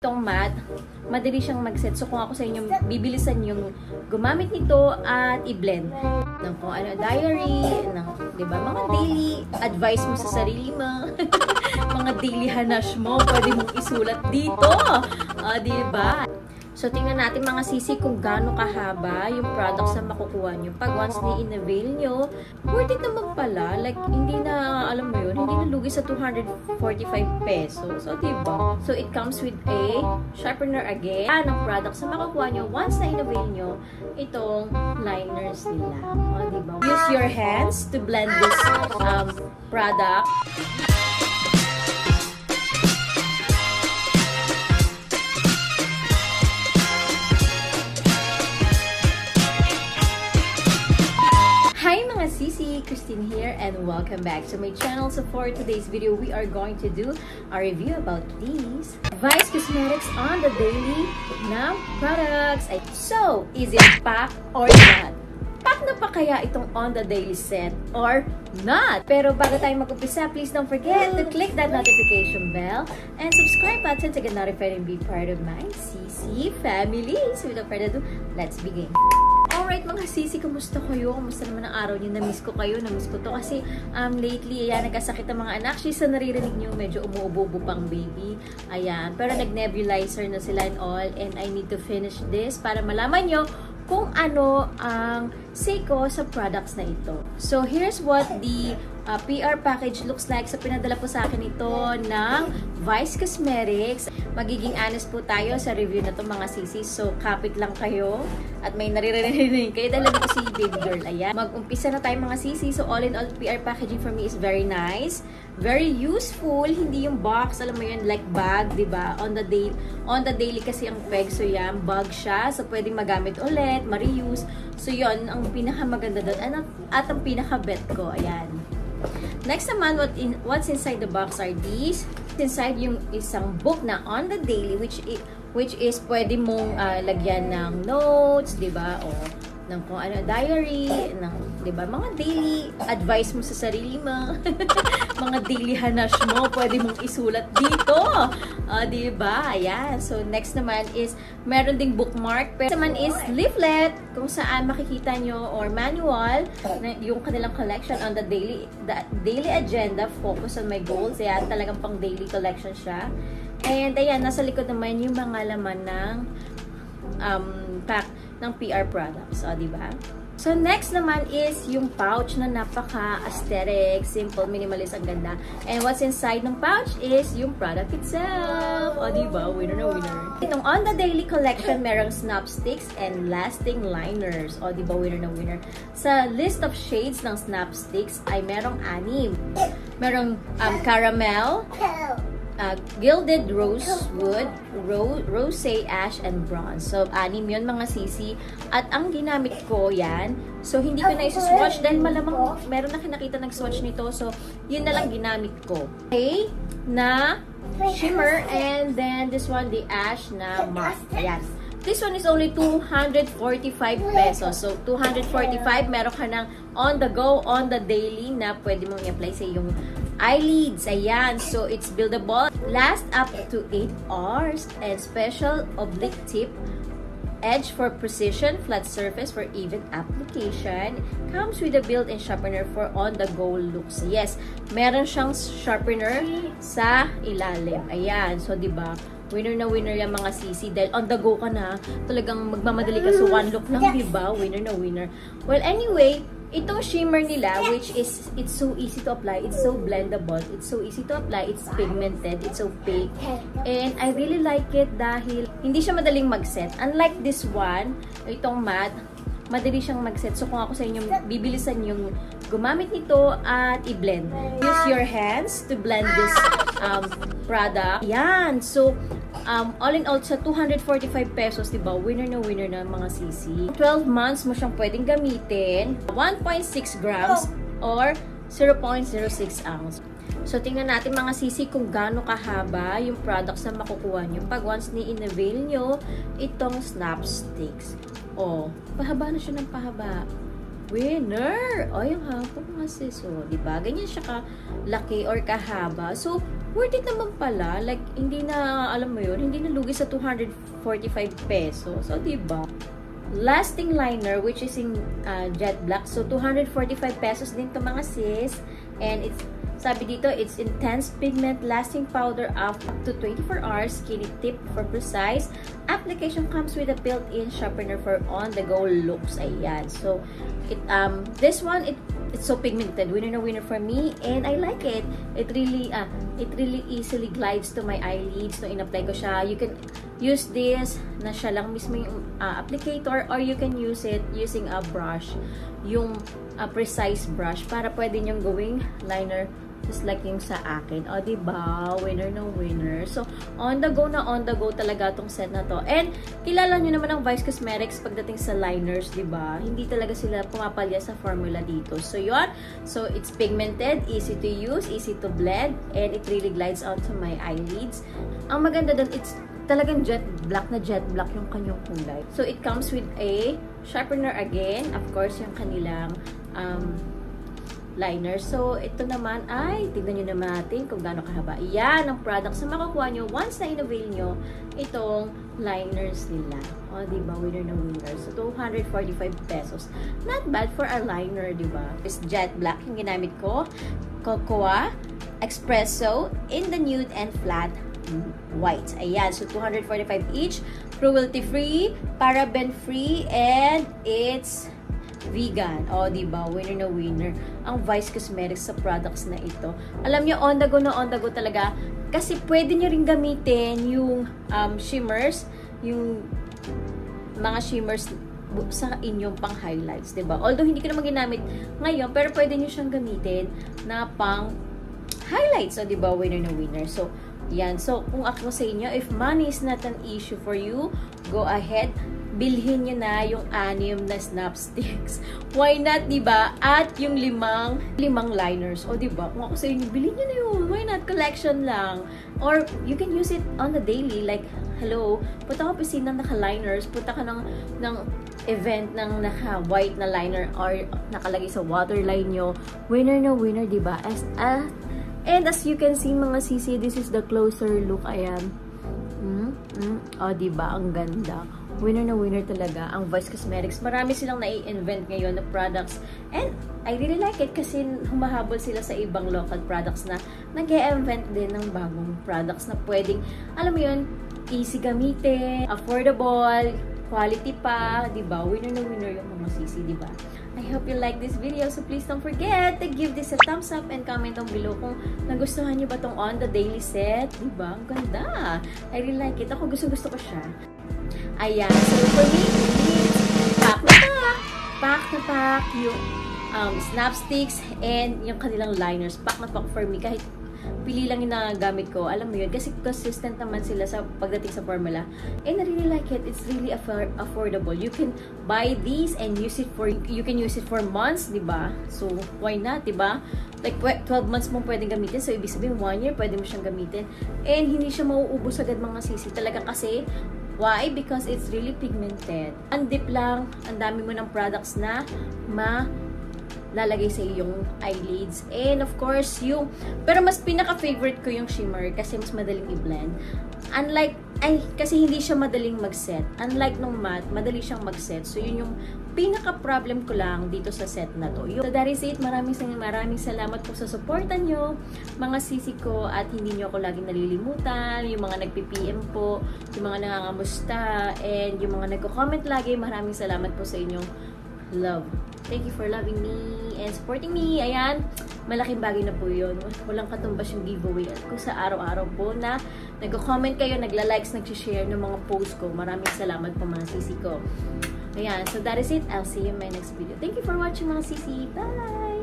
Itong mat, madali siyang mag-set. So, kung ako sa inyo, bibilisan yung gumamit nito at i-blend ng kung ano, diary, ng, diba, mga daily advice mo sa sarili mo, mga daily hanash mo, pwede mong isulat dito. Diba? So, tingnan natin mga sisi kung gaano kahaba yung products na makukuha nyo. Pag once ni-inavail nyo, worth it naman pala. Like, hindi na, alam mo yun, hindi na lugi sa 245 pesos. So, diba? So, it comes with a sharpener again. Ang products na makukuha nyo, once na-inavail nyo, itong liners nila. O, diba? Use your hands to blend this product. Sisi, Christine here, and welcome back to my channel. So for today's video, we are going to do a review about these Vice Cosmetics on the daily na products. So, is it pack or not? Pack na pa kaya itong on the daily set or not? Pero bago tayo mag-umpisa, please don't forget to click that notification bell and subscribe button to get notified and be part of my Sisi family. So without further ado, let's begin. Alright mga sisi, kumusta kayo? Kumusta naman ang araw niyo? Na-miss ko kayo, na-miss ko to kasi lately, ayan, nagkasakit ang mga anak. Actually, sa naririnig niyo, medyo umuubo-ubo pang baby. Ayan, pero nag-nebulizer na sila and all, and I need to finish this para malaman niyo kung ano ang say ko sa products na ito. So, here's what the PR package looks like. So, pinadala po sa akin ito ng Vice Cosmetics. Magiging honest po tayo sa review na to mga sisi. So, kapit lang kayo at may naririnig kayo dahil ko si baby girl. Ayan. Mag-umpisa na tayo mga sisi. So, all in all, PR packaging for me is very nice. Very useful. Hindi yung box, alam mo yun, like bag, diba? On the daily kasi ang peg. So, yan, bag siya. So, pwedeng magamit ulit, ma-reuse. So, yun, ang pinakamaganda doon. At ang pinaka-bet ko. Ayan. Next naman, what's inside the box are these. Inside yung isang book na on the daily, which is pwede mong lagyan ng notes, diba? O ng kung ano, diary, ng, diba? Mga daily advice mo sa sarili mo. Mga daily hanash mo, pwede mong isulat dito. Diba? Ayan. So, next naman is, meron ding bookmark. Pero naman is leaflet, kung saan makikita nyo, or manual, na yung kanilang collection on the daily agenda, focus on my goals. Ayan, talagang pang daily collection siya. And, ayan, nasa likod naman yung mga laman ng pack ng PR products. O, diba? So, next naman is yung pouch na napaka-aesthetic, simple, minimalist, ang ganda. And what's inside ng pouch is yung product itself. O, diba? Winner na winner. Itong on the daily collection, merong snap sticks and lasting liners. O, diba? Winner na winner. Sa list of shades ng snap sticks ay merong 6. Merong caramel, gilded rosewood, rosé, ash, and bronze. So, 6 yun mga sisi. At ang ginamit ko yan, so hindi ko na isuswatch dahil malamang meron na kinakita nag-swatch nito. So, yun na lang ginamit ko. Okay? Na shimmer, and then this one, the ash na matte. Ayan. This one is only 245 pesos. So, 245, meron ka ng on the go, on the daily na pwede mong i-apply sa yung eyelids. Ayan. So, it's buildable. Last up to 8 hours. And special oblique tip. Edge for precision. Flat surface for even application. Comes with a built-in sharpener for on-the-go looks. Yes. Meron siyang sharpener sa ilalim. Ayan. So, diba? Winner na winner yung mga sisi. Dahil on the go ka na. Talagang magmamadali ka. So, one look lang, diba? Winner na winner. Well, anyway, itong shimmer nila, which is, it's so easy to apply, it's so blendable, it's so easy to apply, it's pigmented, it's opaque, and I really like it dahil hindi siya madaling mag-set. Unlike this one, itong matte, madali siyang mag-set. So, kung ako sa inyo, bibilisan yung gumamit nito at i-blend. Use your hands to blend this product. Yan! So, all in all, sa 245 pesos, diba? Winner na mga sisi. 12 months mo siyang pwedeng gamitin. 1.6 grams or 0.06 ounce. So, tingnan natin mga sisi kung gaano kahaba yung products na makukuha nyo pag once ni-inavail nyo itong snap sticks. Oh, pahaba na siya ng pahaba. Winner! O, yung haba mga sis. O, diba? Ganyan siya kalaki or kahaba. So, worth it naman pala. Like, hindi na, alam mo yun, hindi na lugi sa 245 pesos. So, diba? Lasting liner, which is in jet black. So, 245 pesos din to mga sis. And it's, sabi dito, it's intense pigment lasting powder up to 24 hours. Skinny tip for precise. Application comes with a built-in sharpener for on-the-go looks. Ayan. So, this one, it's so pigmented. Winner na winner for me. And I like it. It really easily glides to my eyelids. No, in-apply ko siya. You can use this na siya lang mismo yung applicator, or you can use it using a brush, yung precise brush, para pwede niyong gawing liner just like yung sa akin. O, diba? Winner na winner. So, on the go talaga tong set na to. And, kilala nyo naman ang Vice Cosmetics pagdating sa liners, diba? Hindi talaga sila pumapalya sa formula dito. So, yun. So, it's pigmented, easy to use, easy to blend, and it really glides onto my eyelids. Ang maganda doon, it's talagang jet black yung kanyang kulay. So, it comes with a sharpener again. Of course, yung kanilang liner. So, ito naman ay, tignan nyo naman natin kung gaano kahaba. Yan ang products na makukuha nyo once na in-avail nyo itong liners nila. O, diba? Winner na winner. So, 245 pesos. Not bad for a liner, diba? It's jet black yung ginamit ko. Cocoa, espresso, in the nude and flat white. Ayan. So, 245 each. Cruelty-free, paraben-free, and it's vegan. O, diba? Winner na winner ang Vice Cosmetics sa products na ito. Alam nyo, on the go talaga. Kasi pwede nyo rin gamitin yung shimmers, yung mga shimmers sa inyong pang highlights, diba? Although, hindi ko naman ginamit ngayon, pero pwede nyo siyang gamitin na pang highlights. O, diba? Winner na winner. So, yan. So, kung ako sa inyo, if money is not an issue for you, go ahead, bilhin nyo na yung 6 na snap sticks. Why not, diba? At yung limang liners. O, diba? Kung ako sa inyo, bilhin nyo na yun. Why not? Collection lang. Or, you can use it on the daily. Like, hello, punta ka piscina ng naka-liners, punta ka ng event ng naka-white na liner or nakalagay sa waterline nyo. Winner na winner, diba? And as you can see, mga sisi, this is the closer look. Ayan. O, diba? Ang ganda. Winner na winner talaga ang Vice Cosmetics. Marami silang nai-invent ngayon na products. And I really like it kasi humahabol sila sa ibang local products na nag-e-invent din ng bagong products na pwedeng, alam mo yun, easy gamitin, affordable, quality pa, diba? Winner na winner yung mga sisi, diba? I hope you like this video. So please don't forget to give this a thumbs up and comment down below kung nagustuhan nyo ba tong on the daily set. Diba? Ang ganda. I really like it. Ako gusto ko siya. Ayan. So for me, it's pack na pack yung snap sticks and yung kanilang liners. Pack na pack for me. Kahit pili lang yung nagamit ko. Alam mo yun. Kasi consistent naman sila sa pagdating sa formula. And I really like it. It's really affordable. You can buy these and use it for, you can use it for months, diba? So, why not, diba? Like, 12 months mo pwedeng gamitin. So, ibig sabihin, 1 year pwede mo siyang gamitin. And hindi siya mauubos agad mga sisi. Talaga kasi, why? Because it's really pigmented. Ang deep lang, ang dami mo ng products na lalagay sa iyong eyelids. And of course, pero mas pinaka-favorite ko yung shimmer kasi mas madaling i-blend. Unlike, kasi hindi siya madaling mag-set. Unlike nung matte, madali siyang mag-set. So, yun yung pinaka-problem ko lang dito sa set na to. So, that is it. Maraming salamat po sa supportan nyo, mga sisi ko, at hindi nyo ako laging nalilimutan. Yung mga nagpi-PM po, yung mga nangangamusta, and yung mga nagko-comment lagi. Maraming salamat po sa inyong love. Thank you for loving me and supporting me. Ayan, malaking bagay na po yun. Walang katumbas yung giveaway. At kung sa araw-araw po na nagko-comment kayo, nagla-likes, nag-share ng mga posts ko. Maraming salamat po mga sisi ko. Ayan, so that is it. I'll see you in my next video. Thank you for watching mga sisi. Bye!